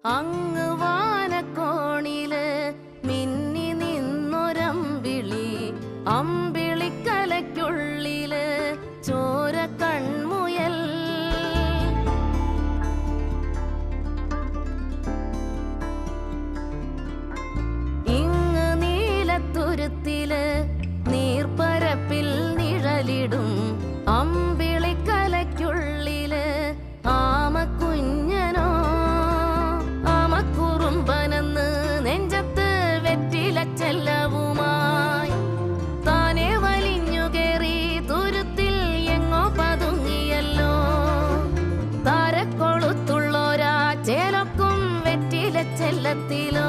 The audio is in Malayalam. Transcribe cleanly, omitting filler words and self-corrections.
അങ്ങ് വാനക്കോണില് മിന്നി നിന്നൊരമ്പിളി, അമ്പിളിക്കലയ്ക്കുള്ളില് ചോര കൺമുയൽ. ഇങ്ങ് നീലത്തുരുത്തില് നീർപ്പരപ്പിൽ നിഴലിടും അമ്പിളിക്കലയ്ക്കുള്ളില് ആമക്കുഞ്ഞനോ. ആമക്കുറുമ്പനെന്ന് നെഞ്ചത്ത് വെറ്റിലച്ചെല്ലവുമായി താനെ വലിഞ്ഞു കേറി തുരുത്തിൽ എങ്ങോ പതുങ്ങിയല്ലോ. താരക്കൊളുത്തുള്ളോരാ ചേലൊക്കും വെറ്റിലച്ചെല്ലത്തിലോ.